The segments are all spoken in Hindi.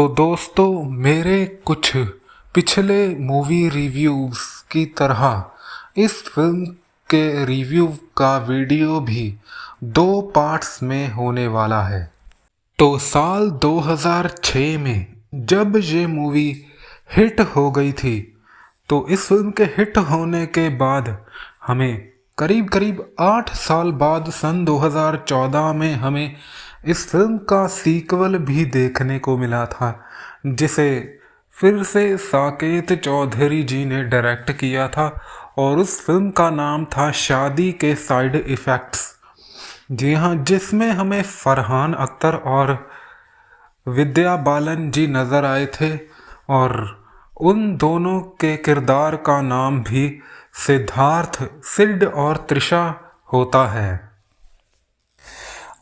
तो दोस्तों, मेरे कुछ पिछले मूवी रिव्यूज़ की तरह इस फिल्म के रिव्यू का वीडियो भी 2 पार्ट्स में होने वाला है। तो साल 2006 में जब ये मूवी हिट हो गई थी, तो इस फिल्म के हिट होने के बाद हमें करीब करीब 8 साल बाद सन 2014 में हमें इस फिल्म का सीक्वल भी देखने को मिला था, जिसे फिर से साकेत चौधरी जी ने डायरेक्ट किया था और उस फिल्म का नाम था शादी के साइड इफ़ेक्ट्स। जी हाँ, जिसमें हमें फरहान अख्तर और विद्या बालन जी नज़र आए थे और उन दोनों के किरदार का नाम भी सिद्धार्थ, सिड और त्रिशा होता है।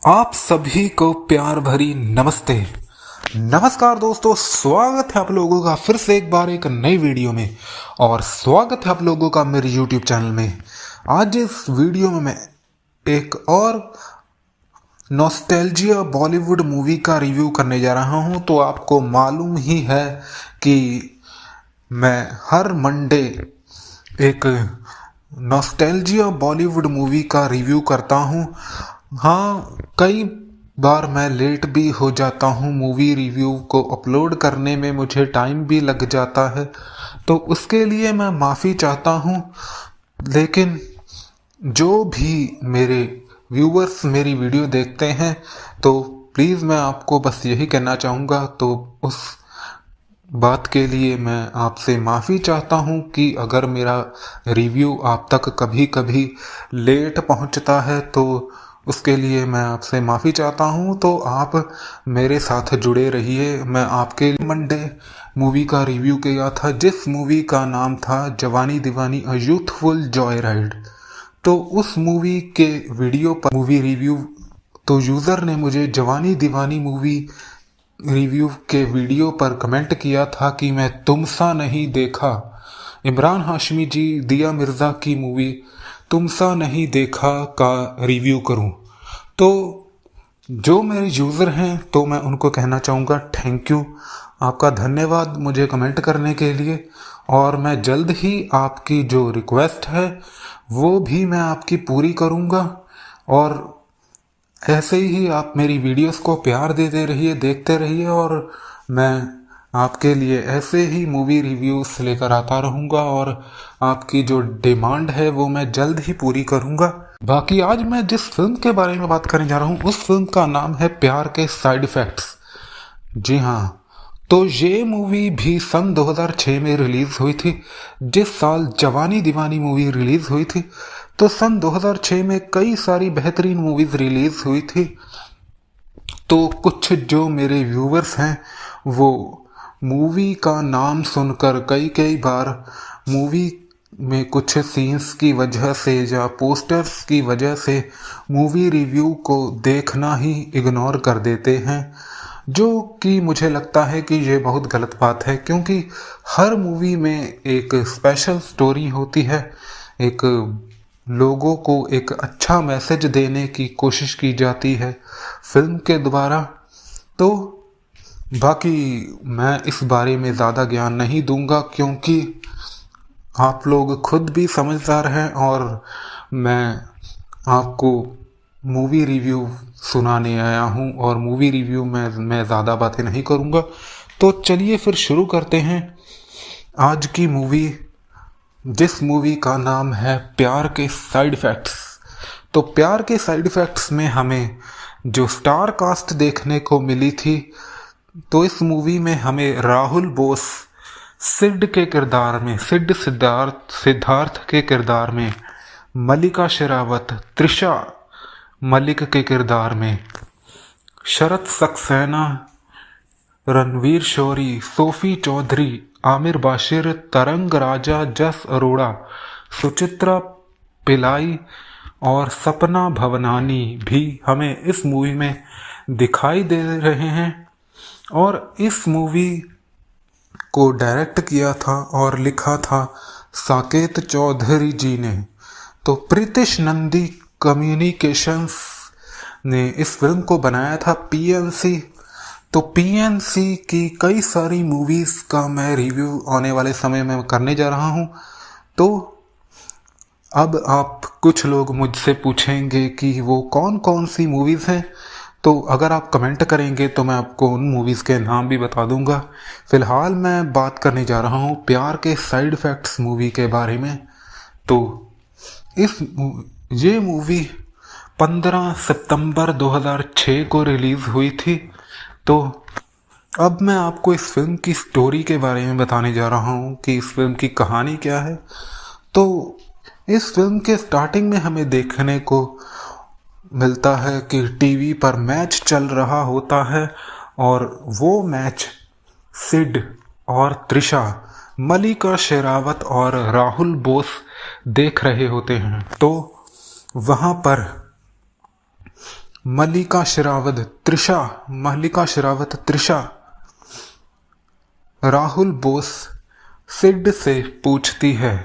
आप सभी को प्यार भरी नमस्ते, नमस्कार दोस्तों, स्वागत है आप लोगों का फिर से एक बार एक नई वीडियो में और स्वागत है आप लोगों का मेरे YouTube चैनल में। आज इस वीडियो में मैं एक और नॉस्टैल्जिया बॉलीवुड मूवी का रिव्यू करने जा रहा हूं। तो आपको मालूम ही है कि मैं हर मंडे एक नॉस्टैल्जिया बॉलीवुड मूवी का रिव्यू करता हूं। हाँ, कई बार मैं लेट भी हो जाता हूँ, मूवी रिव्यू को अपलोड करने में मुझे टाइम भी लग जाता है, तो उसके लिए मैं माफ़ी चाहता हूँ। लेकिन जो भी मेरे व्यूवर्स मेरी वीडियो देखते हैं, तो प्लीज़ मैं आपको बस यही कहना चाहूँगा, तो उस बात के लिए मैं आपसे माफ़ी चाहता हूँ कि अगर मेरा रिव्यू आप तक कभी कभी लेट पहुँचता है, तो उसके लिए मैं आपसे माफ़ी चाहता हूँ। तो आप मेरे साथ जुड़े रहिए। मैं आपके मंडे मूवी का रिव्यू किया था, जिस मूवी का नाम था जवानी दीवानी अ यूथफुल जॉय राइड। तो उस मूवी के वीडियो पर मूवी रिव्यू, तो यूज़र ने मुझे जवानी दीवानी मूवी रिव्यू के वीडियो पर कमेंट किया था कि मैं तुम सा नहीं देखा, इमरान हाशमी जी, दिया मिर्ज़ा की मूवी तुम सा नहीं देखा का रिव्यू करूं। तो जो मेरे यूज़र हैं, तो मैं उनको कहना चाहूँगा थैंक यू, आपका धन्यवाद मुझे कमेंट करने के लिए। और मैं जल्द ही आपकी जो रिक्वेस्ट है वो भी मैं आपकी पूरी करूँगा। और ऐसे ही आप मेरी वीडियोस को प्यार देते रहिए, देखते रहिए, और मैं आपके लिए ऐसे ही मूवी रिव्यूज़ लेकर आता रहूँगा और आपकी जो डिमांड है वो मैं जल्द ही पूरी करूँगा। बाकी आज मैं जिस फिल्म के बारे में बात करने जा रहा हूँ, उस फिल्म का नाम है प्यार के साइड इफ़ेक्ट्स। जी हाँ, तो ये मूवी भी सन 2006 में रिलीज़ हुई थी। जिस साल जवानी दीवानी मूवी रिलीज़ हुई थी, तो सन 2006 में कई सारी बेहतरीन मूवीज़ रिलीज़ हुई थी। तो कुछ जो मेरे व्यूवर्स हैं, वो मूवी का नाम सुनकर कई बार मूवी में कुछ सीन्स की वजह से या पोस्टर्स की वजह से मूवी रिव्यू को देखना ही इग्नोर कर देते हैं, जो कि मुझे लगता है कि ये बहुत गलत बात है, क्योंकि हर मूवी में एक स्पेशल स्टोरी होती है, एक लोगों को एक अच्छा मैसेज देने की कोशिश की जाती है फिल्म के द्वारा। तो बाकी मैं इस बारे में ज़्यादा ज्ञान नहीं दूंगा, क्योंकि आप लोग खुद भी समझदार हैं और मैं आपको मूवी रिव्यू सुनाने आया हूं, और मूवी रिव्यू में मैं ज़्यादा बातें नहीं करूंगा। तो चलिए फिर शुरू करते हैं आज की मूवी, जिस मूवी का नाम है प्यार के साइड इफ़ेक्ट्स। तो प्यार के साइड इफ़ेक्ट्स में हमें जो स्टार कास्ट देखने को मिली थी, तो इस मूवी में हमें राहुल बोस सिड के किरदार में, सिद्धार्थ के किरदार में, मलिका शेरावत त्रिशा मलिक के किरदार में, शरत सक्सेना, रणवीर शोरी, सोफी चौधरी, आमिर बाशिर, तरंग राजा, जस अरोड़ा, सुचित्रा पिलाई और सपना भवनानी भी हमें इस मूवी में दिखाई दे रहे हैं। और इस मूवी को डायरेक्ट किया था और लिखा था साकेत चौधरी जी ने। तो प्रीतिश नंदी कम्युनिकेशंस ने इस फिल्म को बनाया था। पीएनसी तो पीएनसी की कई सारी मूवीज़ का मैं रिव्यू आने वाले समय में करने जा रहा हूँ। तो अब आप कुछ लोग मुझसे पूछेंगे कि वो कौन कौन सी मूवीज़ हैं, तो अगर आप कमेंट करेंगे तो मैं आपको उन मूवीज़ के नाम भी बता दूंगा। फ़िलहाल मैं बात करने जा रहा हूँ प्यार के साइड इफ़ेक्ट्स मूवी के बारे में। तो ये मूवी 15 सितंबर 2006 को रिलीज़ हुई थी। तो अब मैं आपको इस फिल्म की स्टोरी के बारे में बताने जा रहा हूँ कि इस फिल्म की कहानी क्या है। तो इस फिल्म के स्टार्टिंग में हमें देखने को मिलता है कि टीवी पर मैच चल रहा होता है और वो मैच सिड और त्रिशा, मल्लिका शेरावत और राहुल बोस देख रहे होते हैं। तो वहाँ पर मल्लिका शेरावत त्रिशा राहुल बोस सिड से पूछती है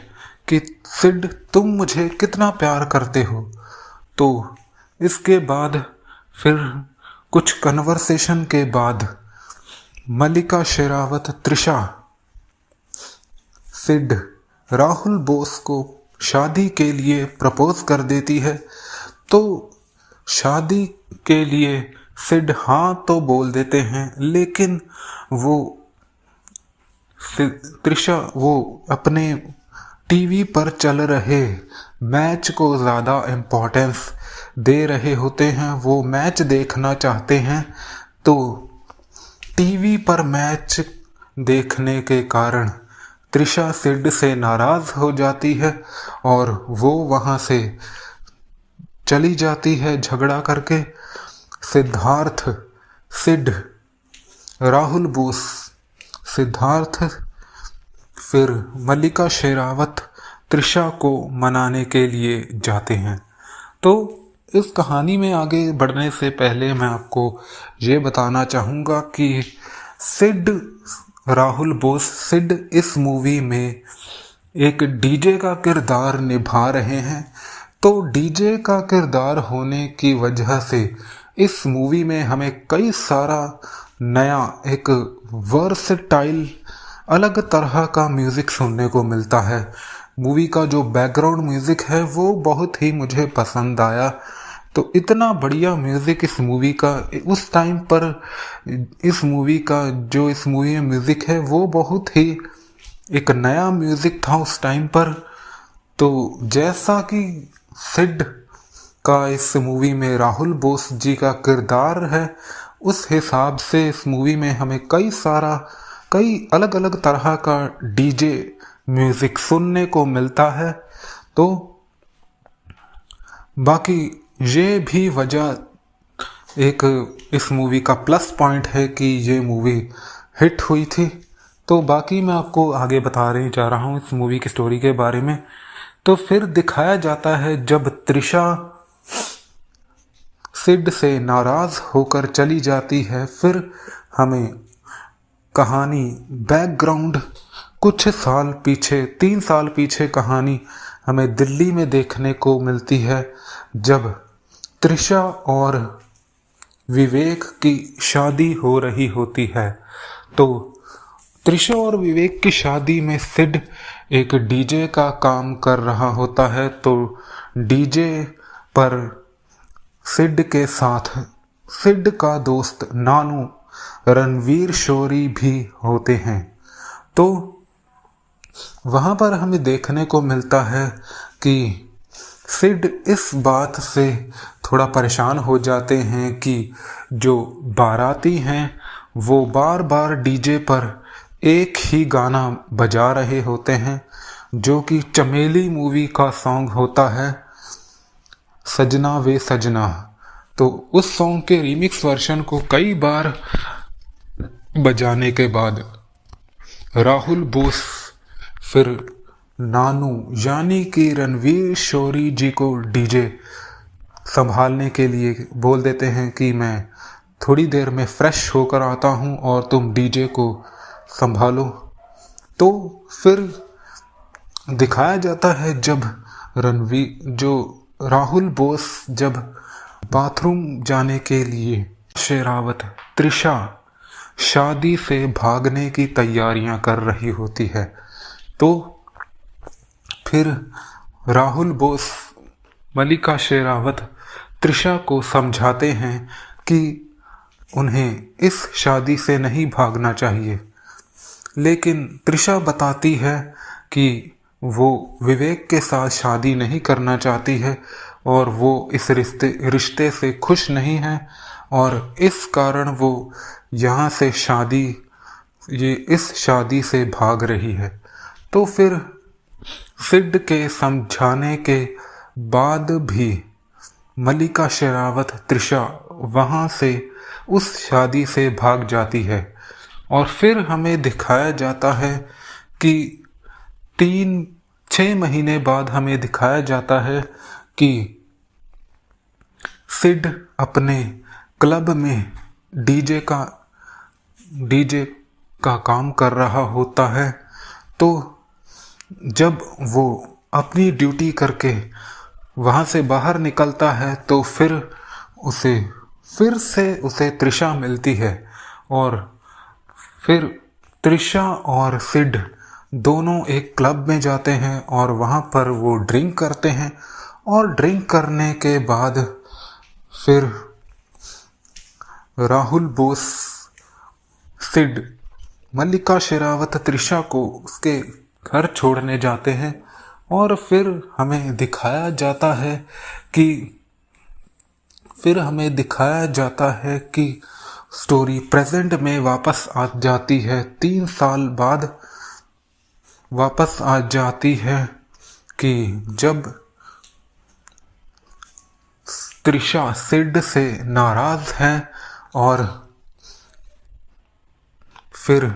कि सिड, तुम मुझे कितना प्यार करते हो। तो इसके बाद फिर कुछ कन्वर्सेशन के बाद मल्लिका शेरावत त्रिशा सिड राहुल बोस को शादी के लिए प्रपोज कर देती है। तो शादी के लिए सिड हाँ तो बोल देते हैं, लेकिन वो त्रिशा वो अपने टीवी पर चल रहे मैच को ज़्यादा इम्पोर्टेंस दे रहे होते हैं, वो मैच देखना चाहते हैं। तो टीवी पर मैच देखने के कारण त्रिशा सिड से नाराज़ हो जाती है और वो वहाँ से चली जाती है झगड़ा करके। सिद्धार्थ, सिड, राहुल बोस, सिद्धार्थ फिर मल्लिका शेरावत त्रिशा को मनाने के लिए जाते हैं। तो इस कहानी में आगे बढ़ने से पहले मैं आपको ये बताना चाहूँगा कि राहुल बोस सिड इस मूवी में एक डीजे का किरदार निभा रहे हैं। तो डीजे का किरदार होने की वजह से इस मूवी में हमें कई सारा नया एक वर्सटाइल अलग तरह का म्यूज़िक सुनने को मिलता है। मूवी का जो बैकग्राउंड म्यूज़िक है वो बहुत ही मुझे पसंद आया। तो इतना बढ़िया म्यूज़िक इस मूवी का उस टाइम पर, इस मूवी में म्यूज़िक है वो बहुत ही एक नया म्यूज़िक था उस टाइम पर। तो जैसा कि सिड का इस मूवी में राहुल बोस जी का किरदार है, उस हिसाब से इस मूवी में हमें कई अलग अलग तरह का डीजे म्यूज़िक सुनने को मिलता है। तो बाकी ये भी वजह एक इस मूवी का प्लस पॉइंट है कि ये मूवी हिट हुई थी। तो बाकी मैं आपको आगे बताने जा रहा हूँ इस मूवी की स्टोरी के बारे में। तो फिर दिखाया जाता है जब त्रिशा सिड से नाराज़ होकर चली जाती है, फिर हमें कहानी बैकग्राउंड कुछ साल पीछे, 3 साल पीछे कहानी हमें दिल्ली में देखने को मिलती है, जब त्रिशा और विवेक की शादी हो रही होती है। तो त्रिशा और विवेक की शादी में सिड एक डीजे का काम कर रहा होता है। तो डीजे पर सिड के साथ सिड का दोस्त नानू रणवीर शोरी भी होते हैं। तो वहाँ पर हमें देखने को मिलता है कि सिड इस बात से थोड़ा परेशान हो जाते हैं कि जो बाराती हैं वो बार बार डीजे पर एक ही गाना बजा रहे होते हैं, जो कि चमेली मूवी का सॉन्ग होता है, सजना वे सजना। तो उस सॉन्ग के रीमिक्स वर्जन को कई बार बजाने के बाद राहुल बोस फिर नानू यानी कि रणवीर शोरी जी को डीजे संभालने के लिए बोल देते हैं कि मैं थोड़ी देर में फ्रेश होकर आता हूँ और तुम डीजे को संभालो। तो फिर दिखाया जाता है जब राहुल बोस जब बाथरूम जाने के लिए शेरावत त्रिशा शादी से भागने की तैयारियां कर रही होती है। तो फिर राहुल बोस मल्लिका शेरावत त्रिशा को समझाते हैं कि उन्हें इस शादी से नहीं भागना चाहिए, लेकिन त्रिशा बताती है कि वो विवेक के साथ शादी नहीं करना चाहती है और वो इस रिश्ते से खुश नहीं है और इस कारण वो यहाँ से इस शादी से भाग रही है। तो फिर सिड के समझाने के बाद भी मल्लिका शेरावत त्रिशा वहाँ से उस शादी से भाग जाती है और फिर हमें दिखाया जाता है कि 6 महीने बाद हमें दिखाया जाता है कि सिड अपने क्लब में डीजे का काम कर रहा होता है। तो जब वो अपनी ड्यूटी करके वहाँ से बाहर निकलता है तो फिर से उसे त्रिशा मिलती है और फिर त्रिशा और सिड दोनों एक क्लब में जाते हैं और वहाँ पर वो ड्रिंक करते हैं और ड्रिंक करने के बाद फिर राहुल बोस सिड मल्लिका शेरावत त्रिशा को उसके घर छोड़ने जाते हैं और फिर हमें दिखाया जाता है कि स्टोरी प्रेजेंट में वापस आ जाती है। 3 साल बाद वापस आ जाती है कि जब त्रिशा सिड से नाराज है और फिर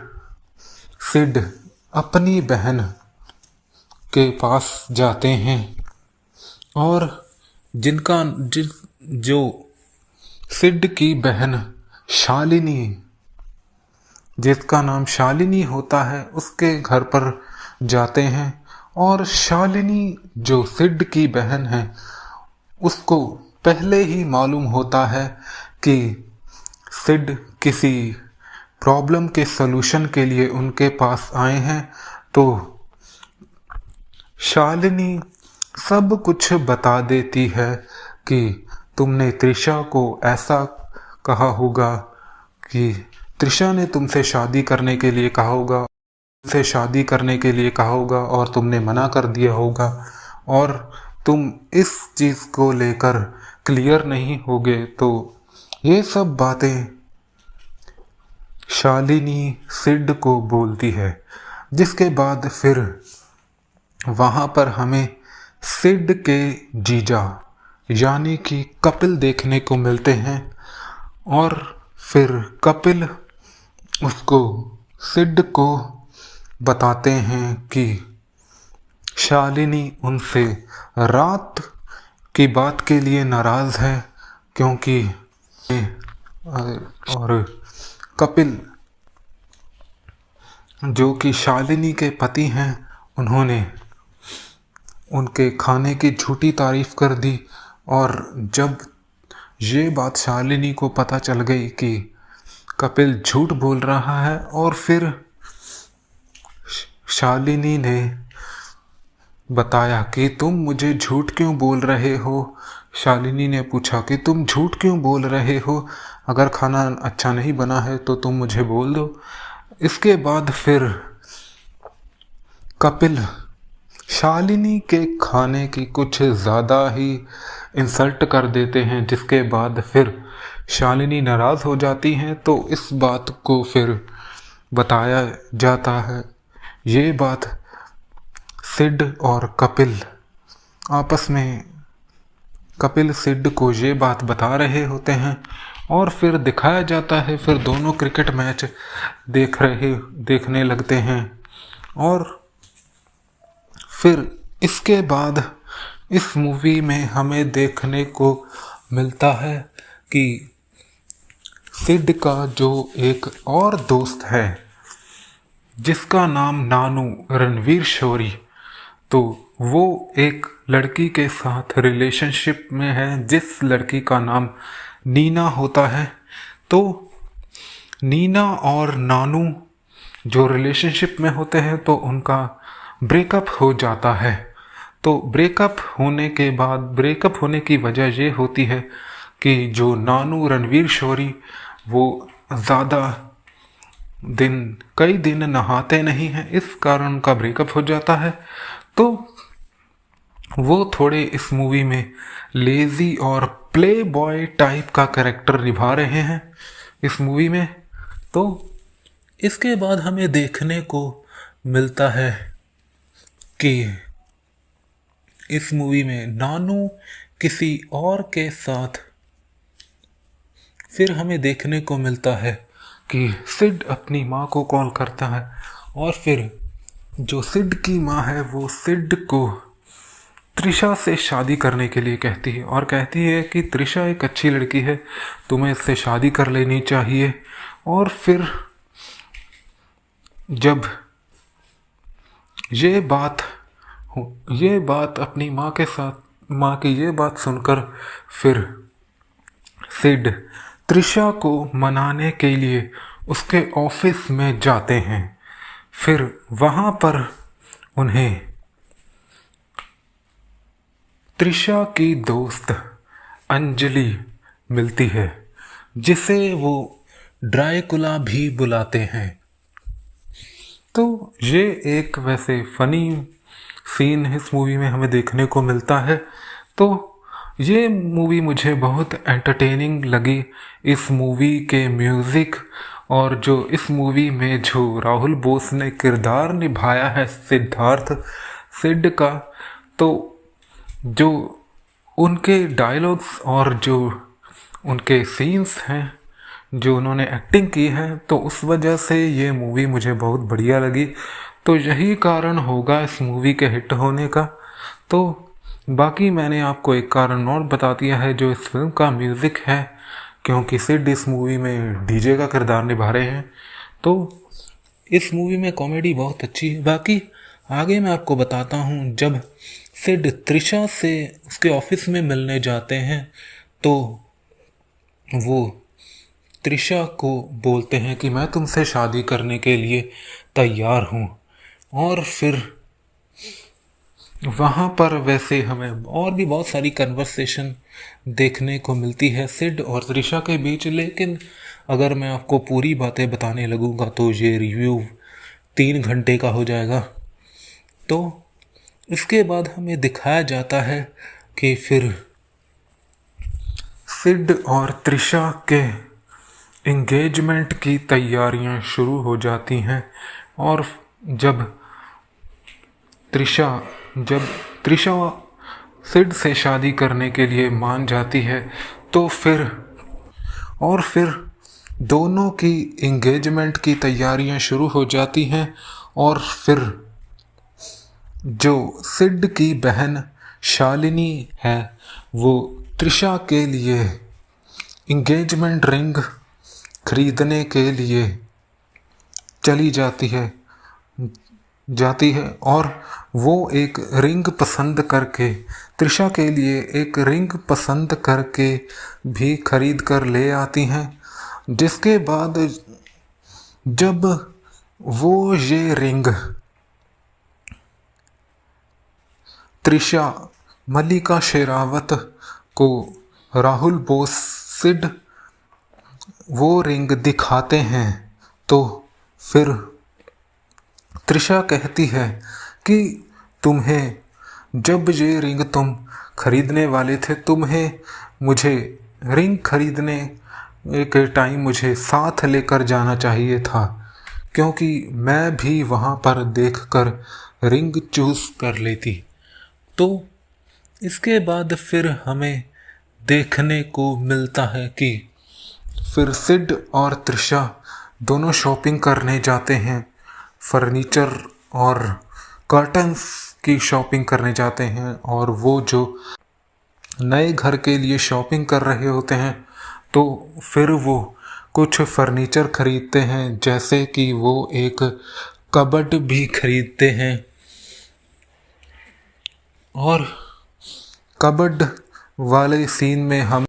सिड अपनी बहन के पास जाते हैं और जो सिड की बहन शालिनी, जिसका नाम शालिनी होता है, उसके घर पर जाते हैं और शालिनी जो सिड की बहन है उसको पहले ही मालूम होता है कि सिड किसी प्रॉब्लम के सलूशन के लिए उनके पास आए हैं। तो शालिनी सब कुछ बता देती है कि तुमने त्रिशा को ऐसा कहा होगा कि त्रिशा ने तुमसे शादी करने के लिए कहा होगा और तुमने मना कर दिया होगा और तुम इस चीज़ को लेकर क्लियर नहीं होगे। तो ये सब बातें शालिनी सिड को बोलती है, जिसके बाद फिर वहाँ पर हमें सिड के जीजा यानी कि कपिल देखने को मिलते हैं और फिर कपिल सिड को बताते हैं कि शालिनी उनसे रात की बात के लिए नाराज़ है क्योंकि और कपिल जो कि शालिनी के पति हैं, उन्होंने उनके खाने की झूठी तारीफ कर दी और जब ये बात शालिनी को पता चल गई कि कपिल झूठ बोल रहा है और फिर शालिनी ने बताया कि तुम मुझे झूठ क्यों बोल रहे हो। शालिनी ने पूछा कि तुम झूठ क्यों बोल रहे हो, अगर खाना अच्छा नहीं बना है तो तुम मुझे बोल दो। इसके बाद फिर कपिल शालिनी के खाने की कुछ ज़्यादा ही इंसल्ट कर देते हैं, जिसके बाद फिर शालिनी नाराज़ हो जाती हैं। तो इस बात को फिर बताया जाता है। ये बात सिड और कपिल आपस में कपिल सिड को ये बात बता रहे होते हैं और फिर दिखाया जाता है फिर दोनों क्रिकेट मैच देखने लगते हैं और फिर इसके बाद इस मूवी में हमें देखने को मिलता है कि सिड का जो एक और दोस्त है जिसका नाम नानू रणवीर शोरी, तो वो एक लड़की के साथ रिलेशनशिप में है जिस लड़की का नाम नीना होता है। तो नीना और नानू जो रिलेशनशिप में होते हैं तो उनका ब्रेकअप हो जाता है। तो ब्रेकअप होने की वजह ये होती है कि जो नानू रणवीर शोरी वो ज़्यादा कई दिन नहाते नहीं हैं, इस कारण उनका ब्रेकअप हो जाता है। तो वो थोड़े इस मूवी में लेजी और प्ले बॉय टाइप का कैरेक्टर निभा रहे हैं इस मूवी में। तो इसके बाद हमें देखने को मिलता है कि इस मूवी में नानू किसी और के साथ, फिर हमें देखने को मिलता है कि सिड अपनी माँ को कॉल करता है और फिर जो सिड की माँ है वो सिड को त्रिशा से शादी करने के लिए कहती है और कहती है कि त्रिशा एक अच्छी लड़की है, तुम्हें इससे शादी कर लेनी चाहिए। और फिर जब ये बात अपनी माँ की ये बात सुनकर फिर सिड त्रिशा को मनाने के लिए उसके ऑफिस में जाते हैं। फिर वहाँ पर उन्हें त्रिशा की दोस्त अंजलि मिलती है, जिसे वो ड्राकुला भी बुलाते हैं। तो ये एक वैसे फनी सीन इस मूवी में हमें देखने को मिलता है। तो ये मूवी मुझे बहुत एंटरटेनिंग लगी। इस मूवी के म्यूज़िक और जो इस मूवी में जो राहुल बोस ने किरदार निभाया है सिड का, तो जो उनके डायलॉग्स और जो उनके सीन्स हैं, जो उन्होंने एक्टिंग की है, तो उस वजह से ये मूवी मुझे बहुत बढ़िया लगी। तो यही कारण होगा इस मूवी के हिट होने का। तो बाकी मैंने आपको एक कारण और बता दिया है जो इस फिल्म का म्यूज़िक है, क्योंकि सिड इस मूवी में डीजे का किरदार निभा रहे हैं। तो इस मूवी में कॉमेडी बहुत अच्छी है। बाकी आगे मैं आपको बताता हूँ, जब सिड त्रिशा से उसके ऑफिस में मिलने जाते हैं तो वो त्रिशा को बोलते हैं कि मैं तुमसे शादी करने के लिए तैयार हूँ। और फिर वहाँ पर वैसे हमें और भी बहुत सारी कन्वर्सेशन देखने को मिलती है सिड और त्रिशा के बीच, लेकिन अगर मैं आपको पूरी बातें बताने लगूँगा तो ये रिव्यू 3 घंटे का हो जाएगा। तो इसके बाद हमें दिखाया जाता है कि फिर सिड और त्रिशा के एंगेजमेंट की तैयारियां शुरू हो जाती हैं। और जब त्रिशा सिड से शादी करने के लिए मान जाती है तो फिर दोनों की एंगेजमेंट की तैयारियां शुरू हो जाती हैं। और फिर जो सिड की बहन शालिनी है वो त्रिशा के लिए एंगेजमेंट रिंग खरीदने के लिए चली जाती है और वो एक रिंग पसंद करके त्रिशा के लिए एक रिंग पसंद करके भी खरीद कर ले आती हैं। जिसके बाद जब वो ये रिंग त्रिशा मल्लिका शेरावत को राहुल बोस सिड वो रिंग दिखाते हैं तो फिर त्रिशा कहती है कि तुम्हें जब ये रिंग तुम खरीदने वाले थे, तुम्हें मुझे रिंग खरीदने के टाइम मुझे साथ लेकर जाना चाहिए था, क्योंकि मैं भी वहाँ पर देखकर रिंग चूज़ कर लेती। तो इसके बाद फिर हमें देखने को मिलता है कि फिर सिड और त्रिशा दोनों शॉपिंग करने जाते हैं, फर्नीचर और कर्टन्स की शॉपिंग करने जाते हैं। और वो जो नए घर के लिए शॉपिंग कर रहे होते हैं तो फिर वो कुछ फर्नीचर खरीदते हैं, जैसे कि वो एक कबर्ड भी खरीदते हैं। और कबर्ड वाले सीन में हम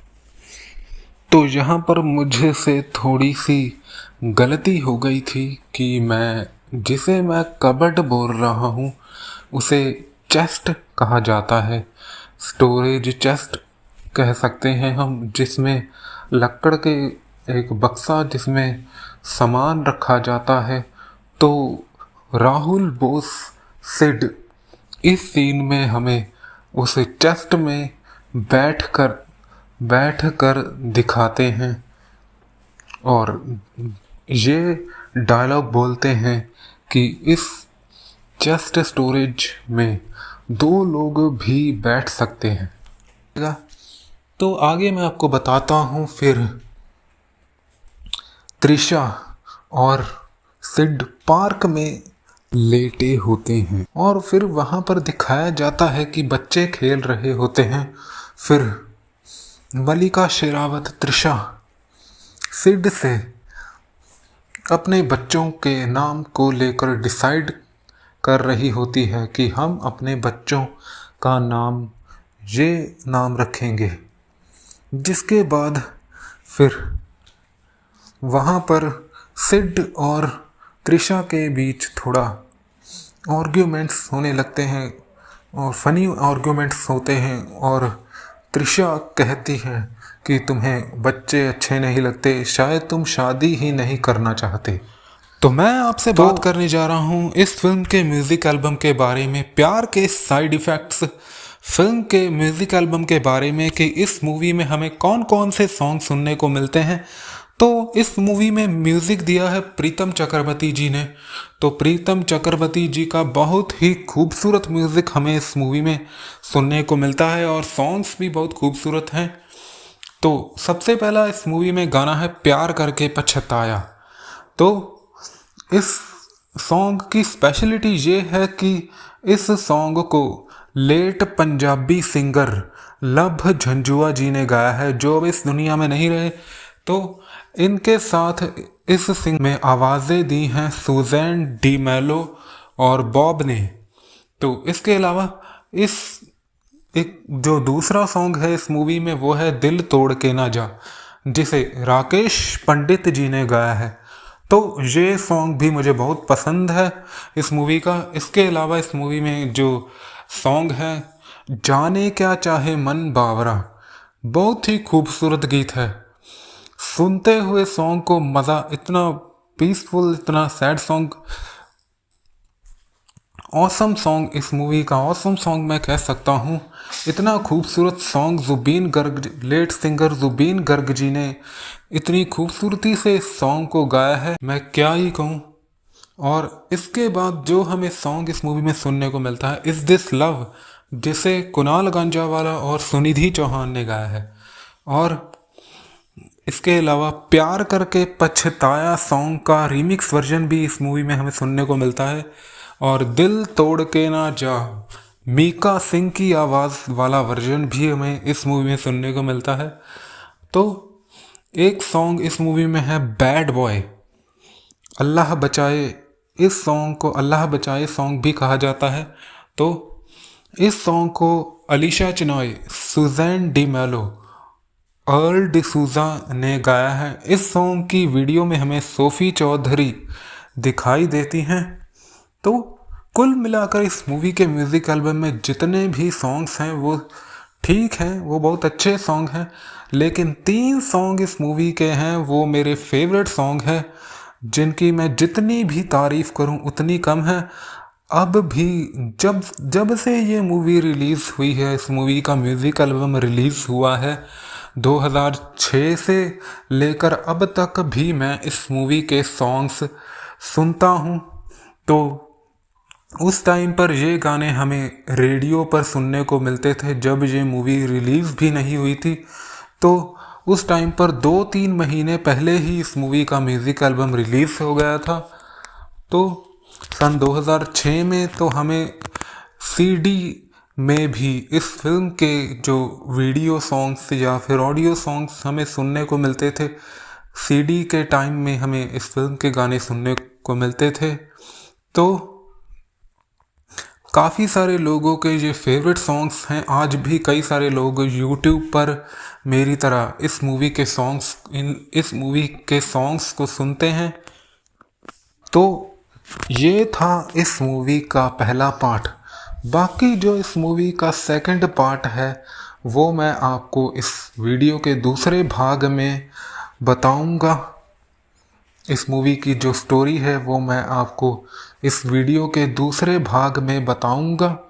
तो यहाँ पर मुझे से थोड़ी सी गलती हो गई थी कि जिसे मैं कबर्ड बोल रहा हूँ उसे चेस्ट कहा जाता है। स्टोरेज चेस्ट कह सकते हैं हम, जिसमें लकड़ के एक बक्सा जिसमें सामान रखा जाता है। तो राहुल बोस सिड इस सीन में हमें उस चेस्ट में बैठ कर दिखाते हैं और ये डायलॉग बोलते हैं कि इस चेस्ट स्टोरेज में 2 लोग भी बैठ सकते हैं। तो आगे मैं आपको बताता हूँ। फिर त्रिशा और सिड पार्क में लेटे होते हैं और फिर वहाँ पर दिखाया जाता है कि बच्चे खेल रहे होते हैं। फिर मलिका शेरावत त्रिशा सिड से अपने बच्चों के नाम को लेकर डिसाइड कर रही होती है कि हम अपने बच्चों का ये नाम रखेंगे। जिसके बाद फिर वहाँ पर सिड और त्रिशा के बीच थोड़ा आर्ग्यूमेंट्स होने लगते हैं और फनी आर्ग्यूमेंट्स होते हैं और त्रिशा कहती है कि तुम्हें बच्चे अच्छे नहीं लगते, शायद तुम शादी ही नहीं करना चाहते। तो मैं आपसे बात करने जा रहा हूँ इस फिल्म के म्यूज़िक एल्बम के बारे में, प्यार के साइड इफ़ेक्ट्स फिल्म के म्यूज़िक एल्बम के बारे में कि इस मूवी में हमें कौन कौन से सॉन्ग सुनने को मिलते हैं। तो इस मूवी में म्यूज़िक दिया है प्रीतम चक्रवर्ती जी ने। तो प्रीतम चक्रवर्ती जी का बहुत ही खूबसूरत म्यूज़िक हमें इस मूवी में सुनने को मिलता है और सॉन्ग्स भी बहुत खूबसूरत हैं। तो सबसे पहला इस मूवी में गाना है प्यार करके पछताया। तो इस सॉन्ग की स्पेशलिटी ये है कि इस सॉन्ग को लेट पंजाबी सिंगर लभ झंझुआ जी ने गाया है, जो अब इस दुनिया में नहीं रहे। तो इनके साथ इस सिंग में आवाज़ें दी हैं सुजैन डी मेलो और बॉब ने। तो इसके अलावा इस एक जो दूसरा सॉन्ग है इस मूवी में वो है दिल तोड़ के ना जा, जिसे राकेश पंडित जी ने गाया है। तो ये सॉन्ग भी मुझे बहुत पसंद है इस मूवी का। इसके अलावा इस मूवी में जो सॉन्ग है जाने क्या चाहे मन बावरा, बहुत ही खूबसूरत गीत है। सुनते हुए सॉन्ग को मज़ा, इतना पीसफुल, इतना सैड सॉन्ग, ऑसम सॉन्ग, इस मूवी का ऑसम सॉन्ग मैं कह सकता हूँ। इतना खूबसूरत song Zubeen Garg, late singer Zubeen Garg ji ने इतनी खूबसूरती से इस सॉन्ग को गाया है, मैं क्या ही कहूँ। और इसके बाद जो हमें सॉन्ग इस मूवी में सुनने को मिलता है इज़ दिस लव, जिसे कुणाल गांजावाला और सुनिधि चौहान ने गाया है। और इसके अलावा प्यार करके पछताया सॉन्ग का रीमिक्स वर्जन भी इस मूवी में हमें सुनने को मिलता है। और दिल तोड़ के ना जा, मीका सिंह की आवाज़ वाला वर्जन भी हमें इस मूवी में सुनने को मिलता है। तो एक सॉन्ग इस मूवी में है बैड बॉय, अल्लाह बचाए। इस सॉन्ग को अल्लाह बचाए सॉन्ग भी कहा जाता है। तो इस सॉन्ग को अलीशा चिनॉय, सुजैन डी मेलो, अर्ल डिसूजा ने गाया है। इस सॉन्ग की वीडियो में हमें सोफ़ी चौधरी दिखाई देती हैं। तो कुल मिलाकर इस मूवी के म्यूज़िक एल्बम में जितने भी सॉन्ग्स हैं वो ठीक हैं, वो बहुत अच्छे सॉन्ग हैं। लेकिन 3 सॉन्ग इस मूवी के हैं वो मेरे फेवरेट सॉन्ग हैं, जिनकी मैं जितनी भी तारीफ़ करूं उतनी कम है। अब भी जब से ये मूवी रिलीज़ हुई है, इस मूवी का म्यूज़िक एल्बम रिलीज़ हुआ है 2006 से लेकर अब तक भी मैं इस मूवी के सॉन्ग्स सुनता हूँ। तो उस टाइम पर ये गाने हमें रेडियो पर सुनने को मिलते थे जब ये मूवी रिलीज़ भी नहीं हुई थी। तो उस टाइम पर 2-3 महीने पहले ही इस मूवी का म्यूज़िक एल्बम रिलीज़ हो गया था। तो सन 2006 में तो हमें सीडी में भी इस फिल्म के जो वीडियो सॉन्ग्स या फिर ऑडियो सॉन्ग्स हमें सुनने को मिलते थे। सीडी के टाइम में हमें इस फिल्म के गाने सुनने को मिलते थे। तो काफ़ी सारे लोगों के ये फेवरेट सॉन्ग्स हैं। आज भी कई सारे लोग यूट्यूब पर मेरी तरह इस मूवी के सॉन्ग्स को सुनते हैं। तो ये था इस मूवी का पहला पार्ट। बाकी जो इस मूवी का सेकंड पार्ट है वो मैं आपको इस वीडियो के दूसरे भाग में बताऊंगा। इस मूवी की जो स्टोरी है वो मैं आपको इस वीडियो के दूसरे भाग में बताऊंगा।